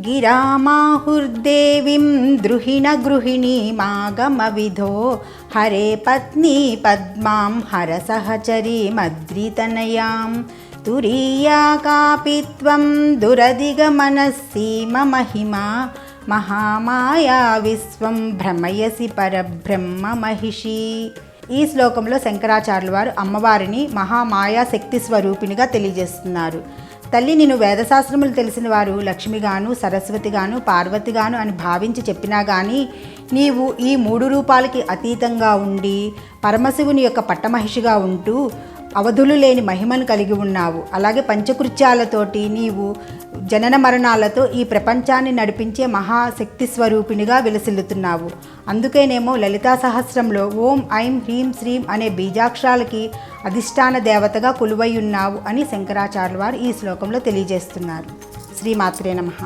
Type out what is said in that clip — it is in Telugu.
गिरामाहुर्देवीं द्रुहिणगृहिणीमागमविधो हरे पत्नी पद्मां हरसहचरीमद्रितनयां तुरीया कापि त्वं दुरधिगमनस्सीममहिमा మహామాయా విశ్వం భ్రమయసి పరబ్రహ్మ మహిషి. ఈ శ్లోకంలో శంకరాచార్యుల వారు అమ్మవారిని మహామాయా శక్తి స్వరూపిణిగా తెలియజేస్తున్నారు. తల్లి, నిన్ను వేదశాస్త్రములు తెలిసిన వారు లక్ష్మిగాను, సరస్వతిగాను, పార్వతిగాను అని భావించి చెప్పినా కానీ నీవు ఈ మూడు రూపాలకి అతీతంగా ఉండి పరమశివుని యొక్క పట్టమహిషిగా ఉంటూ అవధులు లేని మహిమను కలిగి ఉన్నావు. అలాగే పంచకృత్యాలతోటి నీవు జనన మరణాలతో ఈ ప్రపంచాన్ని నడిపించే మహాశక్తి స్వరూపిణిగా విలసిల్లుతున్నావు. అందుకేనేమో లలితా సహస్రంలో ఓం ఐం హ్రీం శ్రీం అనే బీజాక్షరాలకి అధిష్టాన దేవతగా కొలువై ఉన్నావు అని శంకరాచార్యుల వారు ఈ శ్లోకంలో తెలియజేస్తున్నారు. శ్రీమాత్రే నమః.